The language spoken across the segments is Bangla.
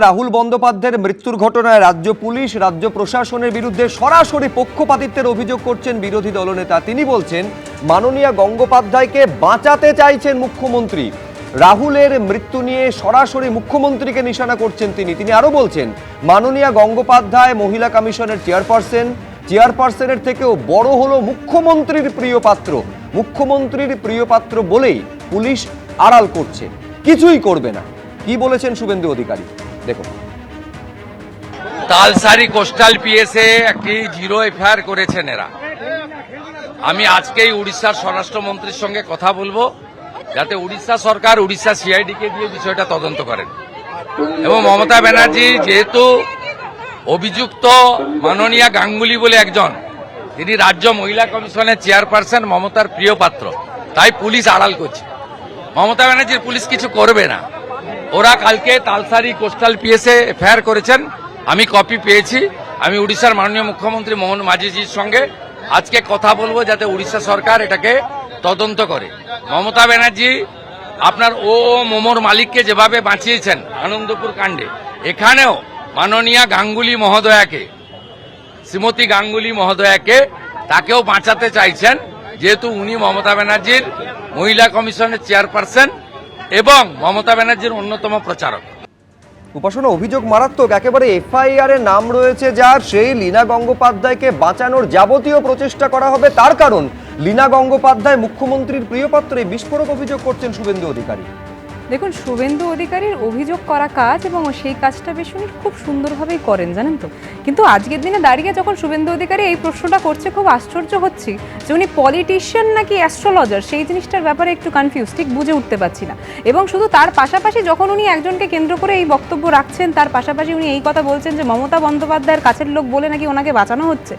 রাহুল বন্দ্যোপাধ্যায়ের মৃত্যুর ঘটনায় রাজ্য পুলিশ রাজ্য প্রশাসনের বিরুদ্ধে সরাসরি পক্ষপাতিত্বের অভিযোগ করছেন বিরোধী দলনেতা। তিনি বলছেন মাননীয় গঙ্গোপাধ্যায়কে বাঁচাতে চাইছেন মুখ্যমন্ত্রী। রাহুলের মৃত্যু নিয়ে সরাসরি মুখ্যমন্ত্রীকে নিশানা করছেন তিনি আরো বলছেন মাননীয় গঙ্গোপাধ্যায় মহিলা কমিশনের চেয়ারপারসনের থেকেও বড় হলো মুখ্যমন্ত্রীর প্রিয় পাত্র। মুখ্যমন্ত্রীর প্রিয় পাত্র বলেই পুলিশ আড়াল করছে, কিছুই করবে না। কি বলেছেন শুভেন্দু অধিকারী দেখুন। তালসারি কোস্টাল পিএসএ একটি জিরো এফআইআর করেছেন এরা। আমি আজকেই উড়িষ্যার স্বরাষ্ট্রমন্ত্রীর সঙ্গে কথা বলবো যাতে উড়িষ্যা সরকার উড়িষ্যা সিআইডিকে দিয়ে বিষয়টা তদন্ত করেন এবং মমতা ব্যানার্জি যেহেতু অভিযুক্ত মাননীয়া গাঙ্গুলি বলে একজন, তিনি রাজ্য মহিলা কমিশনের চেয়ারপারসন, মমতার প্রিয় পাত্র, তাই পুলিশ আড়াল করছে। মমতা ব্যানার্জির পুলিশ কিছু করবে না। ওরা কালকে তালসারি কোস্টাল পিএসএ এফআইআর করেছেন, আমি কপি পেয়েছি। আমি উড়িষ্যার মাননীয় মুখ্যমন্ত্রী মোহন মাঝিজির সঙ্গে আজকে কথা বলবো যাতে উড়িষ্যা সরকার এটাকে তদন্ত করে। মমতা ব্যানার্জি আপনার মোমোর মালিককে যেভাবে বাঁচিয়েছেন আনন্দপুর কাণ্ডে, এখানেও মাননীয়া গাঙ্গুলি মহোদয়াকে, শ্রীমতী গাঙ্গুলি মহোদয়াকে তাকেও বাঁচাতে চাইছেন, যেহেতু উনি মমতা ব্যানার্জির মহিলা কমিশনের চেয়ারপারসন এবং মমতা ব্যানার্জির অন্যতম প্রচারক। উপাসনা, অভিযোগ মারাত্মক। একেবারে এফআইআর এর নাম রয়েছে যার, সেই লীনা গঙ্গোপাধ্যায়কে বাঁচানোর যাবতীয় প্রচেষ্টা করা হবে। তার কারণ লীনা গঙ্গোপাধ্যায় মুখ্যমন্ত্রীর প্রিয় পাত্র। এই বিস্ফোরক অভিযোগ করছেন শুভেন্দু অধিকারী। দেখুন, শুভেন্দু অধিকারীর অভিযোগ করা কাজ এবং সেই কাজটা বেশ উনি খুব সুন্দরভাবেই করেন, জানেন তো। কিন্তু আজকের দিনে দাঁড়িয়ে যখন শুভেন্দু অধিকারী এই প্রশ্নটা করছে, খুব আশ্চর্য হচ্ছি যে উনি পলিটিশিয়ান নাকি অ্যাস্ট্রোলজার, সেই জিনিসটার ব্যাপারে একটু কনফিউজ, ঠিক বুঝে উঠতে পারছি না। এবং শুধু তার পাশাপাশি যখন উনি একজনকে কেন্দ্র করে এই বক্তব্য রাখছেন, তার পাশাপাশি উনি এই কথা বলছেন যে মমতা বন্দ্যোপাধ্যায়ের কাছের লোক বলে নাকি ওনাকে বাঁচানো হচ্ছে।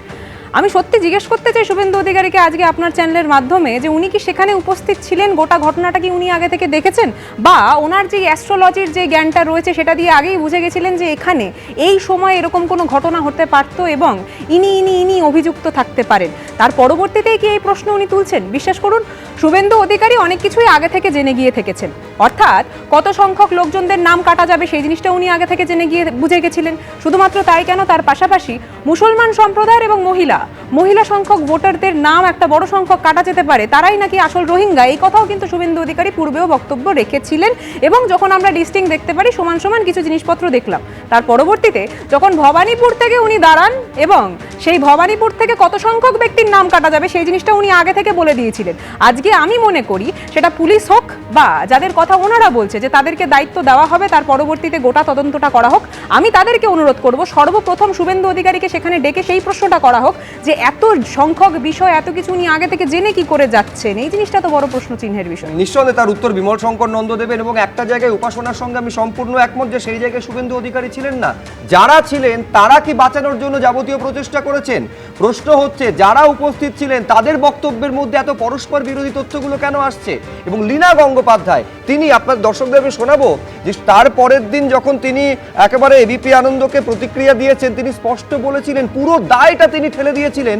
আমি সত্যি জিজ্ঞেস করতে চাই শুভেন্দু অধিকারীকে আজকে আপনার চ্যানেলের মাধ্যমে যে উনি কি সেখানে উপস্থিত ছিলেন, গোটা ঘটনাটা কি উনি আগে থেকে দেখেছেন, বা ওনার যে অ্যাস্ট্রোলজির যে জ্ঞানটা রয়েছে সেটা দিয়ে আগেই বুঝে গেছিলেন যে এখানে এই সময় এরকম কোনো ঘটনা হতে পারত এবং ইনি অভিযুক্ত থাকতে পারেন। তার পরবর্তীতেই কি এই প্রশ্ন উনি তুলছেন? বিশ্বাস করুন, শুভেন্দু অধিকারী অনেক কিছুই আগে থেকে জেনে গিয়ে থেকেছেন। অর্থাৎ কত সংখ্যক লোকজনদের নাম কাটা যাবে সেই জিনিসটা উনি আগে থেকে জেনে গিয়ে বুঝে গেছিলেন। শুধুমাত্র তাই কেন, তার পাশাপাশি মুসলমান সম্প্রদায়ের এবং মহিলা সংখ্যক ভোটারদের নাম একটা বড় সংখ্যক কাটা যেতে পারে, তারাই নাকি আসল রোহিঙ্গা, এই কথাও কিন্তু শুভেন্দু অধিকারী পূর্বেও বক্তব্য রেখেছিলেন। এবং যখন আমরা ডিস্টিং দেখতে পারি, সমান কিছু জিনিসপত্র দেখলাম। তার পরবর্তীতে যখন ভবানীপুর থেকে উনি দাঁড়ান এবং সেই ভবানীপুর থেকে কত সংখ্যক ব্যক্তির নাম কাটা যাবে সেই জিনিসটা উনি আগে থেকে বলে দিয়েছিলেন। আজকে আমি মনে করি সেটা পুলিশ হোক বা যাদের কথা ওনারা বলছে যে তাদেরকে দায়িত্ব দেওয়া হবে, তার পরবর্তীতে গোটা তদন্তটা করা হোক, আমি তাদেরকে অনুরোধ করব সর্বপ্রথম শুভেন্দু অধিকারীকে সেখানে ডেকে সেই প্রশ্নটা করা হোক যে এত সংখ্যক বিষয়, এত কিছু উনি আগে থেকে জেনে কি করে যাচ্ছেন। এই জিনিসটা তো বড় প্রশ্ন চিহ্নের বিষয়। নিঃসন্দেহে তার উত্তর বিমল শঙ্কর নন্দ দেবেন। এবং একটা জায়গায় উপাসনার সঙ্গে আমি সম্পূর্ণ একমত যে সেই জায়গায় শুভেন্দু অধিকারী ছিলেন না। যারা ছিলেন তারা কি বাঁচানোর জন্য যাবতীয় প্রচেষ্টা করেছেন? প্রশ্ন হচ্ছে যারা উপস্থিত ছিলেন তাদের বক্তব্যের মধ্যে এত পরস্পর বিরোধী তথ্যগুলো কেন আসছে? এবং লীনা গঙ্গোপাধ্যায়, তিনি, আপনার দর্শকদের আমি শোনাবো যে তার পরের দিন যখন তিনি একেবারে এবিপি আনন্দকে প্রতিক্রিয়া দিয়েছেন, তিনি স্পষ্ট বলেছিলেন পুরো দায়টা তিনি ঠেলে দিয়েছিলেন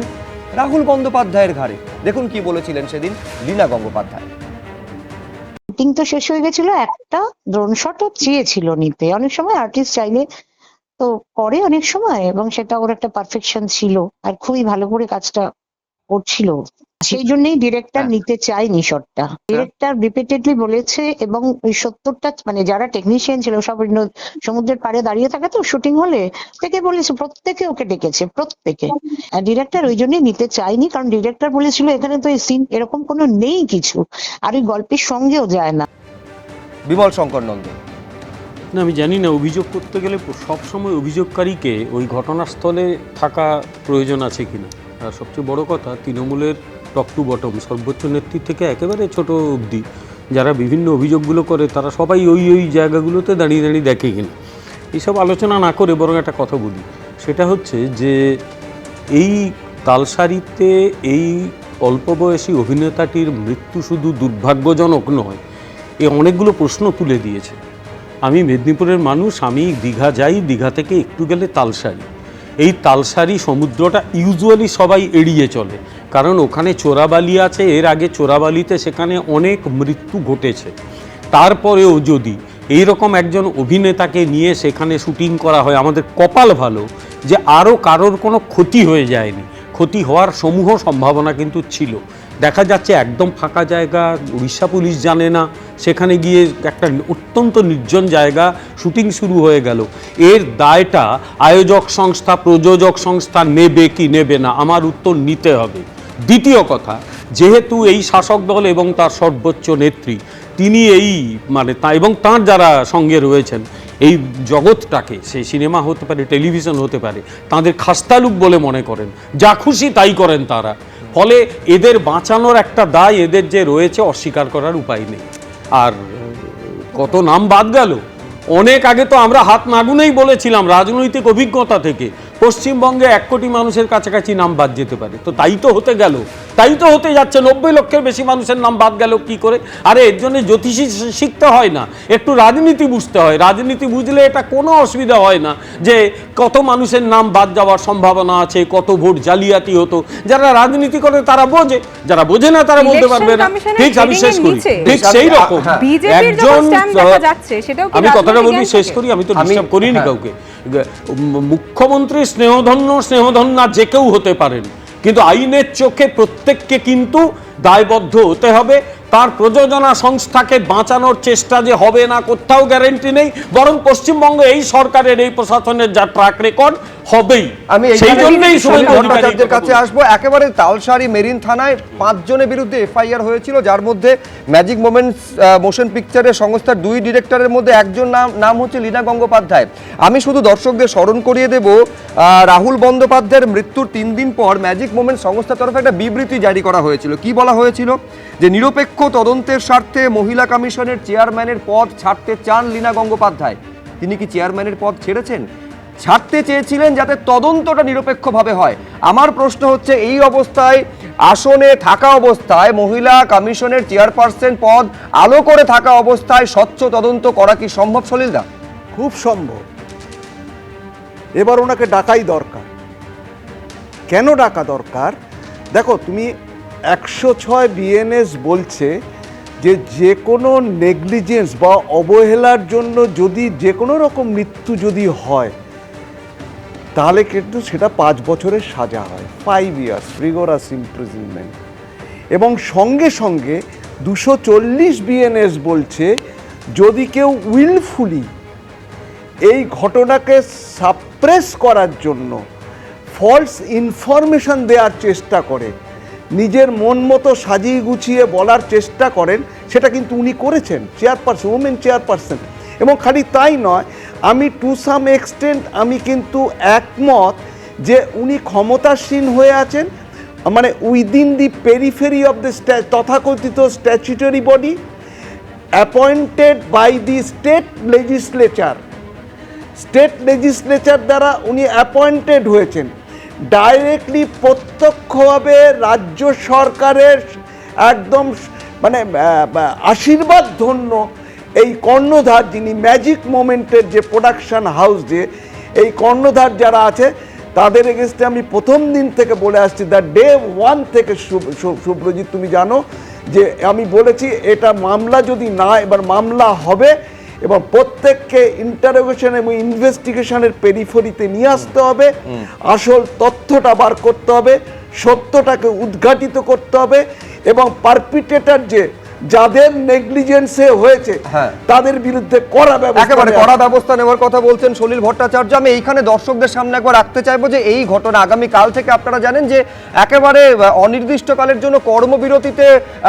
রাহুল বন্দ্যোপাধ্যায়ের ঘাড়ে। দেখুন কি বলেছিলেন সেদিন লীনা গঙ্গোপাধ্যায়। শুটিং তো শেষ হয়ে গেছিল, একটা ড্রোন শটও চেয়েছিল নিতে। অনেক সময় আর্টিস্ট চাইলে তো করে অনেক সময়, এবং সেটা ওর একটা পারফেকশন ছিল আর খুবই ভালো করে কাজটা করছিল। সেই জন্যই ডিরেক্টর নিতে চায়নি শটটা। ডিরেক্টর রিপিটেডলি বলেছে, এবং ওই 70টা মানে যারা টেকনিশিয়ান ছিল সব সমুদ্রের পাড়ে দাঁড়িয়ে থাকে তো শুটিং হলে, থেকে বলেছে প্রত্যেকে ওকে ডেকেছে, প্রত্যেকে। ডিরেক্টর ওই জন্যই নিতে চায়নি, কারণ ডিরেক্টর বলেছিল এখানে তো এই সিন এরকম কোনো নেই কিছু, আর ওই গল্পের সঙ্গেও যায় না। বিমল শঙ্কর নন্দ। না, আমি জানি না, অভিযোগ করতে গেলে সবসময় অভিযোগকারীকে ওই ঘটনাস্থলে থাকা প্রয়োজন আছে কিনা। আর সবচেয়ে বড় কথা, তৃণমূলের টপ টু বটম, সর্বোচ্চ নেতৃত্ব থেকে একেবারে ছোট অবধি যারা বিভিন্ন অভিযোগগুলো করে, তারা সবাই ওই জায়গাগুলোতে দাঁড়িয়ে দেখে কিনা। এইসব আলোচনা না করে বরং একটা কথা বলি, সেটা হচ্ছে যে এই তালসারিতে এই অল্প বয়সী অভিনেতাটির মৃত্যু শুধু দুর্ভাগ্যজনক নয়, এ অনেকগুলো প্রশ্ন তুলে দিয়েছে। আমি মেদিনীপুরের মানুষ, আমি দীঘা যাই, দীঘা থেকে একটু গেলে তালসারি। এই তালসারি সমুদ্রটা ইউজুয়ালি সবাই এড়িয়ে চলে, কারণ ওখানে চোরাবালি আছে। এর আগে চোরাবালিতে সেখানে অনেক মৃত্যু ঘটেছে। তারপরেও যদি এই রকম একজন অভিনেতাকে নিয়ে সেখানে শুটিং করা হয়, আমাদের কপাল ভালো যে আরও কারোর কোনো ক্ষতি হয়ে যায়নি। ক্ষতি হওয়ার সমূহ সম্ভাবনা কিন্তু ছিল। দেখা যাচ্ছে একদম ফাঁকা জায়গা, উড়িষ্যা পুলিশ জানে না, সেখানে গিয়ে একটা অত্যন্ত নির্জন জায়গা শুটিং শুরু হয়ে গেল। এর দায়টা আয়োজক সংস্থা, প্রযোজক সংস্থা নেবে কি নেবে না, আমার উত্তর নিতে হবে। দ্বিতীয় কথা, যেহেতু এই শাসক দল এবং তার সর্বোচ্চ নেত্রী তিনি এই এবং তার যারা সঙ্গে রয়েছেন এই জগৎটাকে, সেই সিনেমা হতে পারে, টেলিভিশন হতে পারে, তাদের খাস্তালুক বলে মনে করেন, যা খুশি তাই করেন তারা। ফলে এদের বাঁচানোর একটা দায় এদের যে রয়েছে, অস্বীকার করার উপায় নেই। আর কত নাম বাদ গেল, অনেক আগে তো আমরা হাত নাগুনেই বলেছিলাম রাজনৈতিক অভিজ্ঞতা থেকে পশ্চিমবঙ্গে 1 কোটি মানুষের কাছাকাছি নাম বাদ যেতে পারে। তো তাই তো হতে গেল, তাই তো হতে যাচ্ছে। 90 লক্ষের বেশি মানুষের নাম বাদ গেল কি করে? আরে এর জন্য জ্যোতিষী শিখতে হয় না, একটু রাজনীতি বুঝতে হয়। রাজনীতি বুঝলে এটা কোনো অসুবিধা হয় না যে কত মানুষের নাম বাদ যাওয়ার সম্ভাবনা আছে, কত ভোট জালিয়াতি হতো। যারা রাজনীতি করে তারা বোঝে, যারা বোঝে না তারা বলতে পারবে না। ঠিক, আমি শেষ করি। ঠিক সেই রকম একজন, আমি কথাটা বলি শেষ করি, আমি তো ডিস্টার্ব করিনি কাউকে। মুখ্যমন্ত্রী স্নেহধন্য যে কেউ হতে পারেন, কিন্তু আইনের চোখে প্রত্যেককে কিন্তু দায়বদ্ধ হতে হবে। তার প্রযোজনা সংস্থাকে বাঁচানোর চেষ্টা যে হবে না কোথাও গ্যারান্টি নেই, বরং পশ্চিমবঙ্গ এই সরকারের, এই প্রশাসনের যা ট্র্যাক রেকর্ড হবেই। আমি সেই জন্যই ভট্টাচার্যের কাছে আসবো। একেবারে তালসারি মেরিন থানায় 5 জনের বিরুদ্ধে এফআইআর হয়েছিল, যার মধ্যে ম্যাজিক মোমেন্টস মোশন পিকচারের সংস্থার 2 ডিরেক্টরের মধ্যে একজন নাম হচ্ছে লীনা গঙ্গোপাধ্যায়। আমি শুধু দর্শকদের স্মরণ করিয়ে দেব, রাহুল বন্দ্যোপাধ্যায়ের মৃত্যুর 3 দিন পর ম্যাজিক মোমেন্টস সংস্থার তরফে একটা বিবৃতি জারি করা হয়েছিল। কি বলা হয়েছিল? যে নিরপেক্ষ তদন্তের স্বার্থে মহিলা কমিশনের চেয়ারম্যানের পদ ছাড়তে চান লীনা গঙ্গোপাধ্যায়। তিনি কি চেয়ারম্যানের পদ ছেড়েছেন? ছাড়তে চেয়েছিলেন যাতে তদন্তটা নিরপেক্ষভাবে হয়। আমার প্রশ্ন হচ্ছে, এই অবস্থায়, আসনে থাকা অবস্থায়, মহিলা কমিশনের চেয়ারপারসন পদ আলো করে থাকা অবস্থায় স্বচ্ছ তদন্ত করা কি সম্ভব সলিলদা? খুব সম্ভব। এবার ওনাকে ডাকাই দরকার। কেন ডাকা দরকার? দেখো, তুমি 106 বিএনএস বলছে যে কোনো নেগলিজেন্স বা অবহেলার জন্য যদি যে কোনো রকম মৃত্যু যদি হয়, তাহলে কিন্তু সেটা 5 বছরের সাজা হয়, 5 years রিগোরাস ইমপ্রিজনমেন্ট। এবং সঙ্গে সঙ্গে 240 বিএনএস বলছে যদি কেউ উইলফুলি এই ঘটনাকে সাপ্রেস করার জন্য ফলস ইনফরমেশন দেওয়ার চেষ্টা করে, নিজের মন মতো সাজিয়ে গুছিয়ে বলার চেষ্টা করেন, সেটা কিন্তু উনি করেছেন, চেয়ারপারসন, ওমেন চেয়ারপারসন। এবং খালি তাই নয়, আমি টু সাম এক্সটেন্ট আমি কিন্তু একমত যে উনি ক্ষমতাসীন হয়ে আছেন, মানে within the periphery of the তথাকথিত statutory body appointed by the state legislature দ্বারা উনি অ্যাপয়েন্টেড হয়েছেন। ডাইরেক্টলি প্রত্যক্ষভাবে রাজ্য সরকারের একদম মানে আশীর্বাদ ধন্য এই কর্ণধার, যিনি ম্যাজিক মোমেন্টের যে প্রোডাকশন হাউস, যে এই কর্ণধার যারা আছে, তাদের এগেনস্টে আমি প্রথম দিন থেকে বলে আসছি, দ্য ডে 1 থেকে। সুব্রজিৎ, তুমি জানো যে আমি বলেছি এটা মামলা যদি না, এবার মামলা হবে এবং প্রত্যেককে ইন্টারোগেশন এবং ইনভেস্টিগেশনের পেরিফেরিতে নিয়ে আসতে হবে, আসল তথ্যটা বার করতে হবে, সত্যটাকে উদ্ঘাটিত করতে হবে এবং পারপিটেটর যাদের নেগলিজেন্সে হয়েছে তাদের বিরুদ্ধে একেবারে কড়া ব্যবস্থা নেওয়ার কথা বলছেন সলিল ভট্টাচার্য। আমি এইখানে দর্শকদের সামনে একবার রাখতে চাইবো যে এই ঘটনা আগামী কাল থেকে আপনারা জানেন যে একেবারে অনির্দিষ্টকালের জন্য কর্মবিরতিতে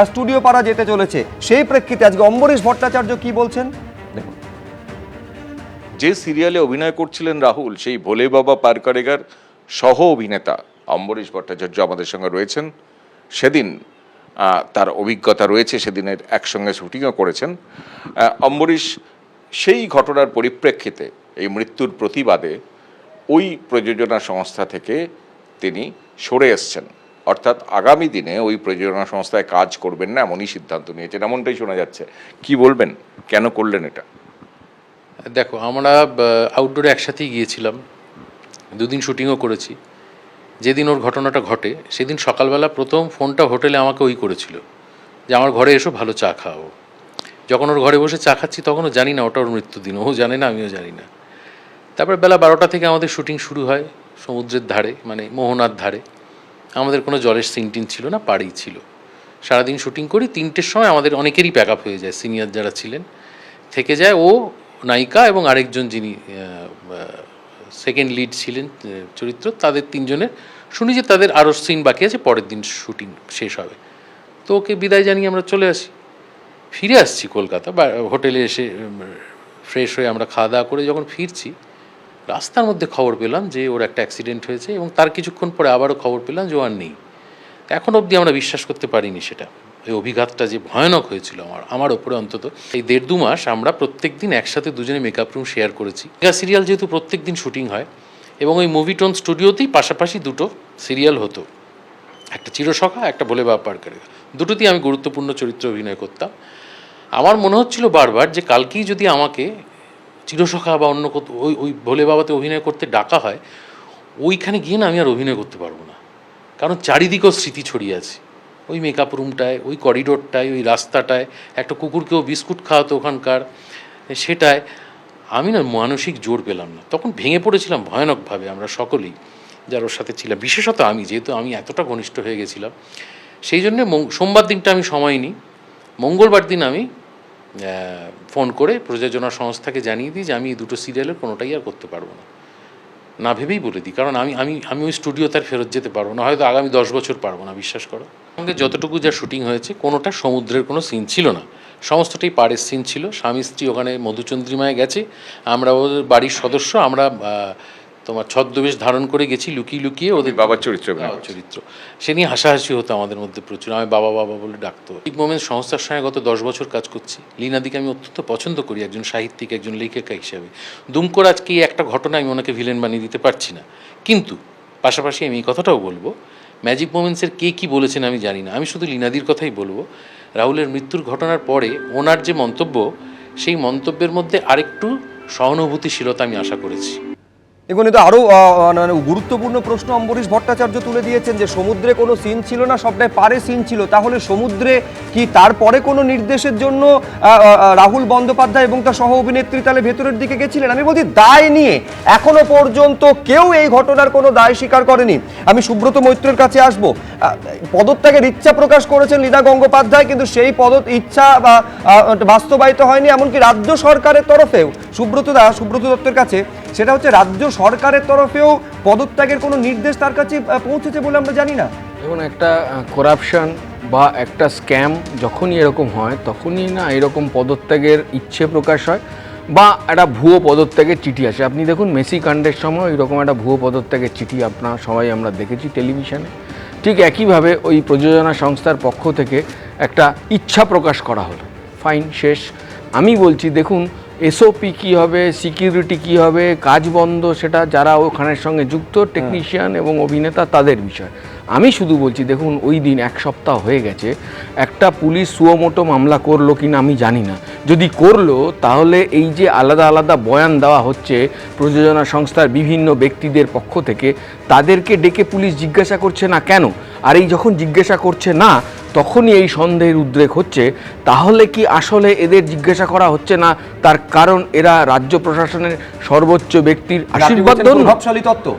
স্টুডিও পাড়া যেতে চলেছে। সেই প্রেক্ষিতে আজকে অম্বরীশ ভট্টাচার্য কি বলছেন দেখুন। যে সিরিয়ালে অভিনয় করছিলেন রাহুল, সেই ভোলে বাবা পার করেগার সহ অভিনেতা অম্বরীশ ভট্টাচার্য আমাদের সঙ্গে রয়েছেন। সেদিন তার অভিজ্ঞতা রয়েছে, সেদিনের একসঙ্গে শুটিংও করেছেন। অম্বরীশ, সেই ঘটনার পরিপ্রেক্ষিতে এই মৃত্যুর প্রতিবাদে ওই প্রযোজনা সংস্থা থেকে তিনি সরে এসছেন, অর্থাৎ আগামী দিনে ওই প্রযোজনা সংস্থায় কাজ করবেন না, এমনই সিদ্ধান্ত নিয়েছেন, এমনটাই শোনা যাচ্ছে। কি বলবেন, কেন করলেন এটা? দেখো, আমরা আউটডোরে একসাথেই গিয়েছিলাম, 2 দিন শুটিংও করেছি। যেদিন ওর ঘটনাটা ঘটে সেদিন সকালবেলা প্রথম ফোনটা হোটেলে আমাকে ওই করেছিল যে আমার ঘরে এসো, ভালো চা খাও। যখন ওর ঘরে বসে চা খাচ্ছি তখনও জানি না ওটা ওর মৃত্যুদিন, ও জানে না, আমিও জানি না। তারপর বেলা 12টা থেকে আমাদের শুটিং শুরু হয় সমুদ্রের ধারে, মানে মোহনার ধারে। আমাদের কোনো জলের সিন টিন ছিল না, পাড়েই ছিল। সারাদিন শুটিং করি, 3টের সময় আমাদের অনেকেরই প্যাক আপ হয়ে যায়, সিনিয়র যারা ছিলেন থেকে যায়। ও নায়িকা এবং আরেকজন যিনি সেকেন্ড লিড ছিলেন চরিত্র, তাদের 3জনের শুনি যে তাদের আরও সিন বাকি আছে, পরের দিন শুটিং শেষ হবে। তো ওকে বিদায় জানিয়ে আমরা চলে আসি। ফিরে আসছি কলকাতা, বা হোটেলে এসে ফ্রেশ হয়ে আমরা খাওয়া দাওয়া করে যখন ফিরছি, রাস্তার মধ্যে খবর পেলাম যে ওর একটা অ্যাক্সিডেন্ট হয়েছে, এবং তার কিছুক্ষণ পরে আবারও খবর পেলাম যে ও আর নেই। এখন অবধি আমরা বিশ্বাস করতে পারিনি সেটা। এই অভিঘাতটা যে ভয়ানক হয়েছিল আমার ওপরে, অন্তত এই 1.5-2 মাস আমরা প্রত্যেক দিন একসাথে দুজনে মেকআপ রুম শেয়ার করেছি। মেগা সিরিয়াল যেহেতু প্রত্যেক দিন শুটিং হয়, এবং ওই মুভিটোন স্টুডিওতেই পাশাপাশি 2টো সিরিয়াল হতো, একটা চিরসখা, একটা ভোলে বাবা পারকারেগা। দুটোতেই আমি গুরুত্বপূর্ণ চরিত্রে অভিনয় করতাম। আমার মনে হচ্ছিল বারবার যে কালকেই যদি আমাকে চিরসখা বা অন্য ওই ভোলে বাবাতে অভিনয় করতে ডাকা হয়, ওইখানে গিয়ে না আমি আর অভিনয় করতে পারবো না, কারণ চারিদিকেও স্মৃতি ছড়িয়ে আছে। ওই মেকআপ রুমটায়, ওই করিডোরটায়, ওই রাস্তাটায়, একটা কুকুরকেও বিস্কুট খাওয়াতো ওখানকার, সেটায় আমি না মানসিক জোর পেলাম না। তখন ভেঙে পড়েছিলাম ভয়ানকভাবে আমরা সকলেই যার ওর সাথে ছিলাম, বিশেষত আমি, যেহেতু আমি এতটা ঘনিষ্ঠ হয়ে গেছিলাম। সেই জন্যে সোমবার দিনটা আমি সময় নিই, মঙ্গলবার দিন আমি ফোন করে প্রযোজনা সংস্থাকে জানিয়ে দিই যে আমি এই 2টো সিরিয়ালের কোনোটাই আর করতে পারবো না। না ভেবেই বলে দিই, কারণ আমি ওই স্টুডিওতে আর ফেরত যেতে পারবো না, হয়তো আগামী 10 বছর পারবো না, বিশ্বাস করো। সঙ্গে যতটুকু যা শুটিং হয়েছে কোনোটা সমুদ্রের কোনো সিন ছিল না, সমস্তটাই পাড়ের সিন ছিল। স্বামী স্ত্রী ওখানে মধুচন্দ্রিমায় গেছে, আমরা ওদের বাড়ির সদস্য, আমরা তোমার ছদ্মবেশ ধারণ করে গেছি লুকিয়ে লুকিয়ে, ওদের বাবার চরিত্র চরিত্র সে নিয়ে হাসাহাসি হতো আমাদের মধ্যে প্রচুর। আমি বাবা বাবা বলে ডাকতো। ঠিক মোমেন্ট সংস্থার সঙ্গে গত 10 বছর কাজ করছি। লীনাদিকে আমি অত্যন্ত পছন্দ করি একজন সাহিত্যিক, একজন লেখিকা হিসাবে। দুম করে আজকে এই একটা ঘটনা আমি ওনাকে ভিলেন বানিয়ে দিতে পারছি না, কিন্তু পাশাপাশি আমি এই কথাটাও বলবো, ম্যাজিক মোমেন্টসের কে কী বলেছেন আমি জানি না, আমি শুধু লীনাদির কথাই বলবো। রাহুলের মৃত্যুর ঘটনার পরে ওনার যে মন্তব্য, সেই মন্তব্যের মধ্যে আরেকটু সহানুভূতিশীলতা আমি আশা করেছি। এগুলো তো আরও মানে গুরুত্বপূর্ণ প্রশ্ন অম্বরীশ ভট্টাচার্য তুলে দিয়েছেন যে সমুদ্রে কোনো সিন ছিল না, সবটাই পারে সিন ছিল। তাহলে সমুদ্রে কি তারপরে কোনো নির্দেশের জন্য রাহুল বন্দ্যোপাধ্যায় এবং তার সহ অভিনেত্রী তাহলে ভেতরের দিকে গেছিলেন? আমি বলছি দায় নিয়ে এখনো পর্যন্ত কেউ এই ঘটনার কোনো দায় স্বীকার করেনি। আমি সুব্রত মৈত্রের কাছে আসবো। পদত্যাগের ইচ্ছা প্রকাশ করেছেন লীনা গঙ্গোপাধ্যায়, কিন্তু সেই ইচ্ছা বা বাস্তবায়িত হয়নি, এমনকি রাজ্য সরকারের তরফেও। সুব্রত দত্তের কাছে সেটা হচ্ছে রাজ্য সরকারের তরফেও পদত্যাগের কোনো নির্দেশ তার কাছে পৌঁছেছে বলে আমরা জানি না। দেখুন, একটা করাপশন বা একটা স্ক্যাম যখনই এরকম হয়, তখনই না এরকম পদত্যাগের ইচ্ছে প্রকাশ হয় বা একটা ভুয়ো পদত্যাগের চিঠি আসে। আপনি দেখুন মেসি কাণ্ডের সময় এরকম একটা ভুয়ো পদত্যাগের চিঠি সবাই আমরা দেখেছি টেলিভিশনে। ঠিক একইভাবে ওই প্রযোজনা সংস্থার পক্ষ থেকে একটা ইচ্ছা প্রকাশ করা হলো, ফাইন, শেষ। আমি বলছি দেখুন, এসওপি কী হবে, সিকিউরিটি কী হবে, কাজ বন্ধ, সেটা যারা ওখানের সঙ্গে যুক্ত টেকনিশিয়ান এবং অভিনেতা তাদের বিষয়। আমি শুধু বলছি দেখুন, ওই দিন 1 সপ্তাহ হয়ে গেছে, একটা পুলিশ সুয়োমোটো মামলা করলো কি না আমি জানি না। যদি করলো, তাহলে এই যে আলাদা আলাদা বয়ান দেওয়া হচ্ছে প্রযোজনা সংস্থার বিভিন্ন ব্যক্তিদের পক্ষ থেকে, তাদেরকে ডেকে পুলিশ জিজ্ঞাসা করছে না কেন? আর এই যখন জিজ্ঞাসা করছে না, তখনই এই সন্দেহের উদ্রেক হচ্ছে। তাহলে কি আসলে এদের জিজ্ঞাসা করা হচ্ছে না? তার কারণ এরা রাজ্য প্রশাসনের সর্বোচ্চ ব্যক্তির আশীর্বাদ প্রভাবশালী তত্ত্ব।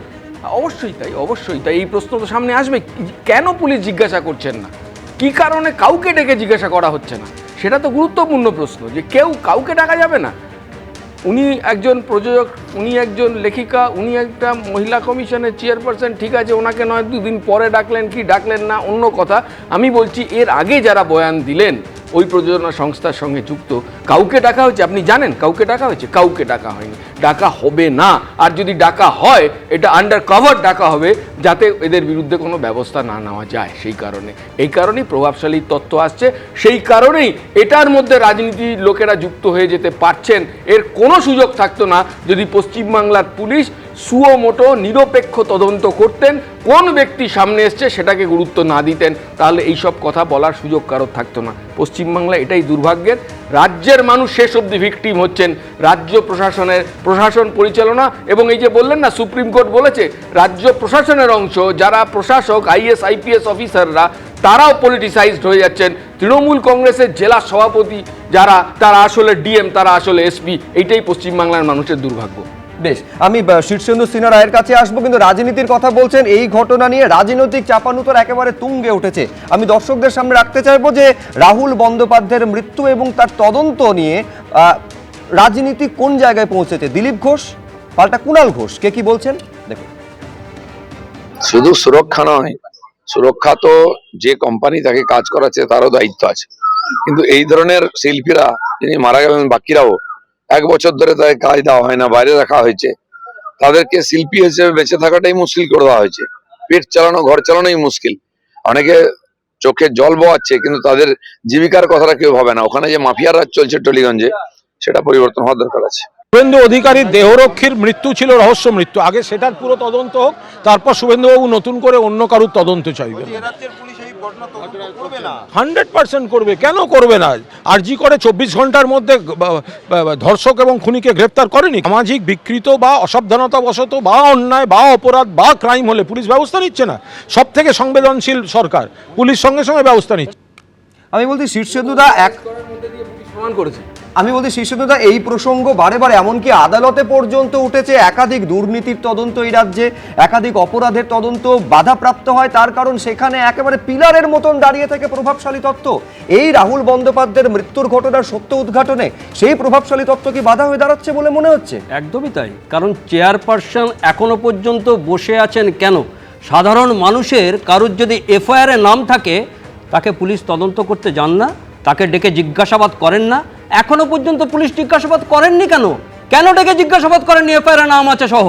অবশ্যই তাই, অবশ্যই তাই। এই প্রশ্ন তো সামনে আসবে, কেন পুলিশ জিজ্ঞাসা করছেন না, কি কারণে কাউকে ডেকে জিজ্ঞাসা করা হচ্ছে না? সেটা তো গুরুত্বপূর্ণ প্রশ্ন, যে কাউকে ডাকা যাবে না। উনি একজন প্রযোজক, উনি একজন লেখিকা, উনি একটা মহিলা কমিশনের চেয়ারপারসন, ঠিক আছে, ওনাকে নয় 2 দিন পরে ডাকলেন কি ডাকলেন না অন্য কথা। আমি বলছি এর আগে যারা বয়ান দিলেন ওই প্রযোজনা সংস্থার সঙ্গে যুক্ত, কাউকে ডাকা হয়েছে? আপনি জানেন কাউকে ডাকা হয়েছে? কাউকে ডাকা হয়নি, ডাকা হবে না। আর যদি ডাকা হয়, এটা আন্ডার কভার ডাকা হবে, যাতে এদের বিরুদ্ধে কোনো ব্যবস্থা না নেওয়া যায়। এই কারণেই প্রভাবশালী তত্ত্ব আসছে, সেই কারণেই এটার মধ্যে রাজনীতির লোকেরা যুক্ত হয়ে যেতে পারছেন। এর কোনো সুযোগ থাকতো না যদি পশ্চিমবাংলার পুলিশ সুয়োমোটো নিরপেক্ষ তদন্ত করতেন, কোন ব্যক্তি সামনে এসছে সেটাকে গুরুত্ব না দিতেন, তাহলে এইসব কথা বলার সুযোগ কারোর থাকতো না। পশ্চিমবাংলা এটাই দুর্ভাগ্যের, রাজ্যের মানুষ শেষ অবধি ভিকটিম হচ্ছেন, রাজ্য প্রশাসন পরিচালনা। এবং এই যে বললেন না, সুপ্রিম কোর্ট বলেছে রাজ্য প্রশাসনের অংশ যারা প্রশাসক, IAS IPS অফিসাররা, তারাও পলিটিসাইজড হয়ে যাচ্ছেন। তৃণমূল কংগ্রেসের জেলা সভাপতি যারা তারা আসলে ডিএম, তারা আসলে এসপি। এইটাই পশ্চিমবাংলার মানুষের দুর্ভাগ্য। বেশ, আমি শীর্ষেন্দু সিনহা রায়ের কাছে আসবো, কিন্তু রাজনীতির কথা বলছেন, এই ঘটনা নিয়ে রাজনৈতিক চাপানুতর একেবারে তুঙ্গে উঠেছে। আমি দর্শকদের সামনে রাখতে চাইবো যে রাহুল বন্দ্যোপাধ্যায়ের মৃত্যু এবং তার তদন্ত নিয়ে রাজনীতি কোন জায়গায় পৌঁছেছে। দিলীপ ঘোষ পাল্টা কুণাল ঘোষ, কে কি বলছেন দেখুন। শুধু সুরক্ষা নয়, সুরক্ষা তো যে কোম্পানি তাকে কাজ করাচ্ছে তারও দায়িত্ব আছে, কিন্তু এই ধরনের শিল্পীরা যিনি মারা গেলেন বাকিরাও 1 বছর ধরে তাদের কাজ দেওয়া হয় না, বাইরে রাখা হয়েছে, তাদেরকে শিল্পী হিসেবে বেঁচে থাকাটাই মুশকিল করে দেওয়া হয়েছে। পেট চালানো, ঘর চালানোই মুশকিল। অনেকে চোখে জল বোয়াচ্ছে, কিন্তু তাদের জীবিকার কথাটা কেউ ভাবে না। ওখানে যে মাফিয়া রাজ চলছে টলিগঞ্জে, সেটা পরিবর্তন হওয়ার দরকার আছে। শুভেন্দু অধিকারীর দেহরক্ষীর মৃত্যু ছিল রহস্য মৃত্যু, আগে সেটার পুরো তদন্ত হোক, তারপর শুভেন্দুবাবু নতুন করে অন্য কারুর তদন্ত চাইবেন। 100% করবে, কেন করবে না? আরজি করে 24 ঘন্টার মধ্যে ধর্ষক এবং খুনিকে গ্রেপ্তার করেনি। সামাজিক বিকৃত বা অসাবধানতাবশত বা অন্যায় বা অপরাধ বা ক্রাইম হলে পুলিশ ব্যবস্থা নিচ্ছে না। সব থেকে সংবেদনশীল সরকার, পুলিশ সঙ্গে সঙ্গে ব্যবস্থা নিচ্ছে। আমি বলছি শীর্ষেন্দুদা প্রমাণ করেছে। আমি বলছি শীর্ষেন্দুদা, এই প্রসঙ্গ বারে বারে এমনকি আদালতে পর্যন্ত উঠেছে। একাধিক দুর্নীতির তদন্ত এই রাজ্যে, একাধিক অপরাধের তদন্ত বাধাপ্রাপ্ত হয়, তার কারণ সেখানে একেবারে পিলারের মতন দাঁড়িয়ে থাকে প্রভাবশালী তত্ত্ব। এই রাহুল বন্দ্যোপাধ্যায়ের মৃত্যুর ঘটনার সত্য উদ্ঘাটনে সেই প্রভাবশালী তত্ত্ব কি বাধা হয়ে দাঁড়াচ্ছে বলে মনে হচ্ছে? একদমই তাই, কারণ চেয়ারপারসন এখনো পর্যন্ত বসে আছেন কেন? সাধারণ মানুষের কারুর যদি এফআইআরে নাম থাকে, তাকে পুলিশ তদন্ত করতে যান না, তাকে ডেকে জিজ্ঞাসাবাদ করেন না। এখনো পর্যন্ত পুলিশ জিজ্ঞাসাবাদ করেননি কেন? কেন ডেকে জিজ্ঞাসাবাদ করেননি এফআইআর নাম আছে সহ?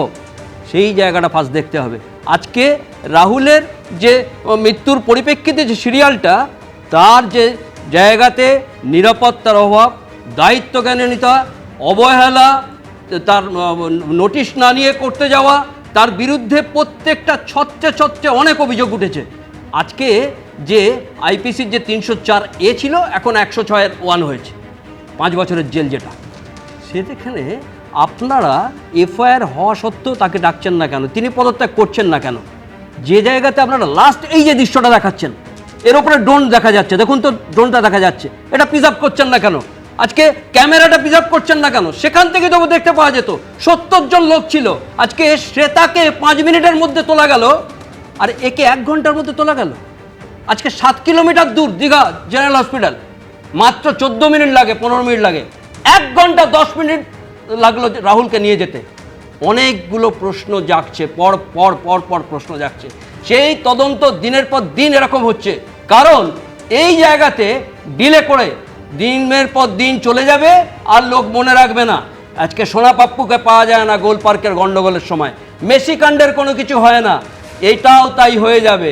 সেই জায়গাটা ফার্স্ট দেখতে হবে। আজকে রাহুলের যে মৃত্যুর পরিপ্রেক্ষিতে যে সিরিয়ালটা, তার যে জায়গাতে নিরাপত্তার অভাব, দায়িত্ব জ্ঞানহীনতা, অবহেলা, তার নোটিশ না নিয়ে করতে যাওয়া, তার বিরুদ্ধে প্রত্যেকটা ছত্রে অনেক অভিযোগ উঠেছে। আজকে যে আইপিসির যে 304A ছিল, এখন 106(1) হয়েছে, 5 বছরের জেল। যেটা সেখানে আপনারা এফআইআর হওয়া সত্ত্বেও তাকে ডাকছেন না কেন? তিনি পদত্যাগ করছেন না কেন? যে জায়গাতে আপনারা লাস্ট এই যে দৃশ্যটা দেখাচ্ছেন, এর উপরে ড্রোন দেখা যাচ্ছে, দেখুন তো ড্রোনটা দেখা যাচ্ছে, এটা প্রিজার্ভ করছেন না কেন? আজকে ক্যামেরাটা প্রিজার্ভ করছেন না কেন? সেখান থেকে তো দেখতে পাওয়া যেত 70 জন লোক ছিল। আজকে শ্রেতাকে 5 মিনিটের মধ্যে তোলা গেল, আর একে 1 ঘন্টার মধ্যে তোলা গেল। আজকে 7 কিলোমিটার দূর দীঘা জেনারেল হসপিটাল, মাত্র 14 মিনিট লাগে, 15 মিনিট লাগে, 1 ঘন্টা 10 মিনিট লাগলো রাহুলকে নিয়ে যেতে। অনেকগুলো প্রশ্ন জাগছে, পর প্রশ্ন জাগছে। সেই তদন্ত দিনের পর দিন এরকম হচ্ছে, কারণ এই জায়গাতে ডিলে করে দিনের পর দিন চলে যাবে আর লোক মনে রাখবে না। আজকে সোনা পাপ্পুকে পাওয়া যায় না গোল পার্কের গন্ডগোলের সময়, মেসি কাণ্ডের কোনো কিছু হয় না, এইটাও তাই হয়ে যাবে।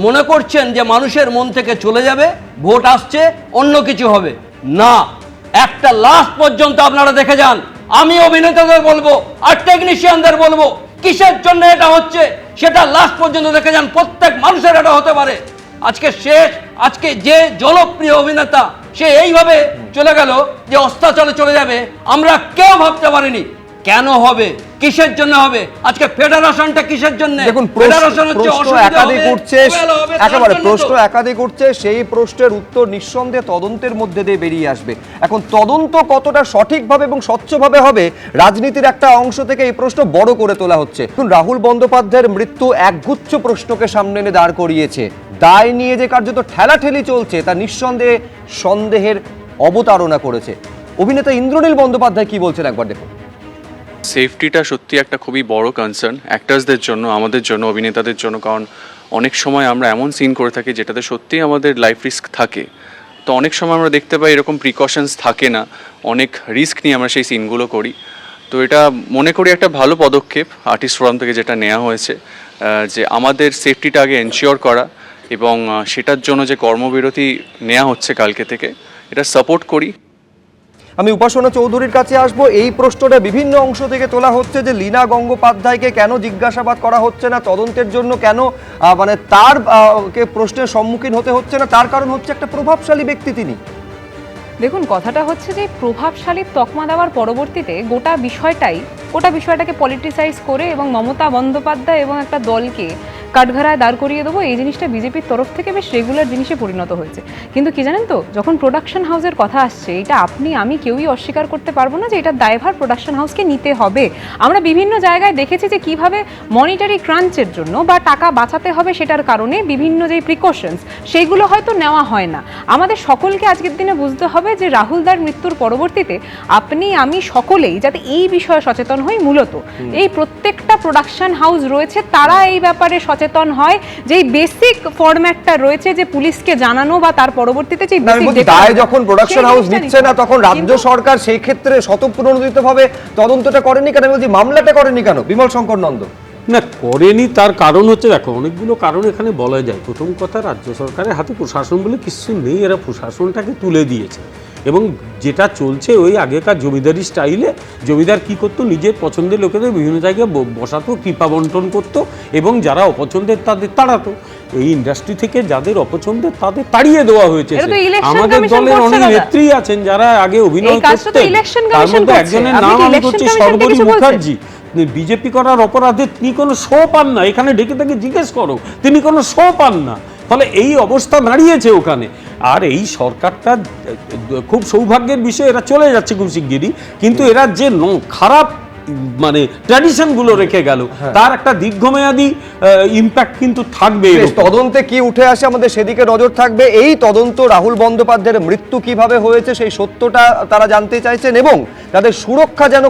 মনে করছেন যে মানুষের মন থেকে চলে যাবে, ভোট আসছে, অন্য কিছু হবে না। একটা লাস্ট পর্যন্ত আপনারা দেখে যান। আমি অভিনেতাদের বলবো আর টেকনিশিয়ানদের বলবো, কিসের জন্য এটা হচ্ছে সেটা লাস্ট পর্যন্ত দেখে যান। প্রত্যেক মানুষের এটা হতে পারে। আজকে শেষ, আজকে যে জনপ্রিয় অভিনেতা সে এইভাবে চলে গেল, যে অস্তাচলে চলে যাবে, আমরা কেউ ভাবতে পারিনি। কেন হবে, কিসের জন্য হবে? আজকে ফেডারেশনটা কিসের জন্য? দেখুন, প্রশ্ন একাধিক উঠছে, সেই প্রশ্নের উত্তর নিঃসন্দেহে তদন্তের মধ্যে দিয়ে বেরিয়ে আসবে। এখন তদন্ত কতটা সঠিকভাবে এবং স্বচ্ছভাবে হবে, রাজনীতির একটা অংশ থেকে এই প্রশ্ন বড় করে তোলা হচ্ছে। রাহুল বন্দ্যোপাধ্যায়ের মৃত্যু একগুচ্ছ প্রশ্নকে সামনে এনে দাঁড় করিয়েছে। দায় নিয়ে যে কার্যত ঠেলাঠেলি চলছে, তা নিঃসন্দেহে সন্দেহের অবতারণা করেছে। অভিনেতা ইন্দ্রনীল বন্দ্যোপাধ্যায় কি বলছেন একবার দেখুন। সেফটিটা সত্যি একটা খুবই বড় কনসার্ন অ্যাক্টার্সদের জন্য, আমাদের জন্য, অভিনেতাদের জন্য। কারণ অনেক সময় আমরা এমন সিন করে থাকি যেটাতে সত্যিই আমাদের লাইফ রিস্ক থাকে। তো অনেক সময় আমরা দেখতে পাই এরকম প্রিকশনস থাকে না, অনেক রিস্ক নিয়ে আমরা সেই সিনগুলো করি। তো এটা মনে করি একটা ভালো পদক্ষেপ আর্টিস্ট ফোরাম থেকে যেটা নেওয়া হয়েছে, যে আমাদের সেফটিটা আগে এনশিওর করা, এবং সেটার জন্য যে কর্মবিরতি নেওয়া হচ্ছে কালকে থেকে, এটা সাপোর্ট করি। আমি উপাসনা চৌধুরীর কাছে আসবো। এই প্রশ্নটা বিভিন্ন অংশ থেকে তোলা হচ্ছে যে লীনা গঙ্গোপাধ্যায়কে কেন জিজ্ঞাসাবাদ করা হচ্ছে না, তদন্তের জন্য কেন মানে তার কে প্রশ্নের সম্মুখীন হতে হচ্ছে না, তার কারণ হচ্ছে একটা প্রভাবশালী ব্যক্তি তিনি। দেখুন, কথাটা হচ্ছে যে প্রভাবশালী তকমা দেওয়ার পরবর্তীতে গোটা বিষয়টাকে পলিটিসাইজ করে এবং মমতা বন্দ্যোপাধ্যায় এবং একটা দলকে কাঠঘাড়ায় দাঁড় করিয়ে দেবো, এই জিনিসটা বিজেপির তরফ থেকে বেশ রেগুলার জিনিসে পরিণত হয়েছে। কিন্তু কি জানেন তো, যখন প্রোডাকশন হাউসের কথা আসছে, এটা আপনি আমি কেউই অস্বীকার করতে পারবো না যে এটার দায়ভার প্রোডাকশন হাউসকে নিতে হবে। আমরা বিভিন্ন জায়গায় দেখেছি যে কিভাবে মনিটারি ক্রাঞ্চের জন্য বা টাকা বাঁচাতে হবে সেটার কারণে বিভিন্ন যে প্রিকশনস সেইগুলো হয়তো নেওয়া হয় না। আমাদের সকলকে আজকের দিনে বুঝতে হবে যে রাহুলদার মৃত্যুর পরবর্তীতে আপনি আমি সকলেই যাতে এই বিষয়ে সচেতন হই, মূলত এই প্রত্যেকটা প্রোডাকশন হাউস রয়েছে তারা এই ব্যাপারে সচেতন হয়, যে বেসিক ফরম্যাটটা রয়েছে যে পুলিশকে জানানো বা তার পরবর্তীতে যে দায় যখন প্রোডাকশন হাউস নিচ্ছে না তখন রাজ্য সরকার সেই ক্ষেত্রে স্বতঃপ্রণোদিতভাবে তদন্তটা করেনি কেন, বলছি মামলাটা করেনি কেন বিমল শঙ্কর নন্দ? না, করেনি তার কারণ হচ্ছে, দেখো অনেকগুলো কারণ এখানে বলা যায়। প্রথম কথা, রাজ্য সরকারের হাতে প্রশাসন বলে কিছু নেই, এরা প্রশাসনটাকে তুলে দিয়েছে। এবং যেটা চলছে ওই আগেকার জমিদারি স্টাইলে, জমিদার কি করতো, নিজের পছন্দের লোকেদের বিভিন্ন জায়গায় বসাতো, কৃপা বন্টন করতো এবং যারা অপছন্দের তাদের তাড়াতো। এই ইন্ডাস্ট্রি থেকে যাদের অপছন্দের তাদের তাড়িয়ে দেওয়া হয়েছে। আমাদের দলের অনেক নেত্রী আছেন যারা আগে অভিনয় করতেন, তার মধ্যে একজনের নাম আমি হচ্ছে সর্বরী মুখার্জি। বিজেপি করার অপরাধে তিনি কোনো শো পান না, এখানে ডেকে তাকে জিজ্ঞেস করো, তিনি কোনো শো পান না। ফলে এই অবস্থা দাঁড়িয়েছে ওখানে। আর এই সরকারটা খুব সৌভাগ্যের বিষয়, এরা চলে যাচ্ছে খুব শিগগিরই, কিন্তু এরা যে খারাপ মানে ট্র্যাডিশনগুলো রেখে গেল তার একটা দীর্ঘমেয়াদী ইম্প্যাক্ট কিন্তু থাকবে। তদন্তে কি উঠে আসে আমাদের সেদিকে নজর থাকবে। এই তদন্ত রাহুল বন্দ্যোপাধ্যায়ের মৃত্যু কিভাবে হয়েছে সেই সত্যটা তারা জানতে চাইছেন এবং তাদের সুরক্ষা যেন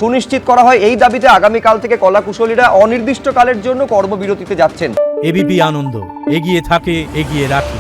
সুনিশ্চিত করা হয়, এই দাবিতে আগামীকাল থেকে কলাকুশলীরা অনির্দিষ্টকালের জন্য কর্মবিরতিতে যাচ্ছেন। এবিপি আনন্দ, এগিয়ে থাকে, এগিয়ে রাখে।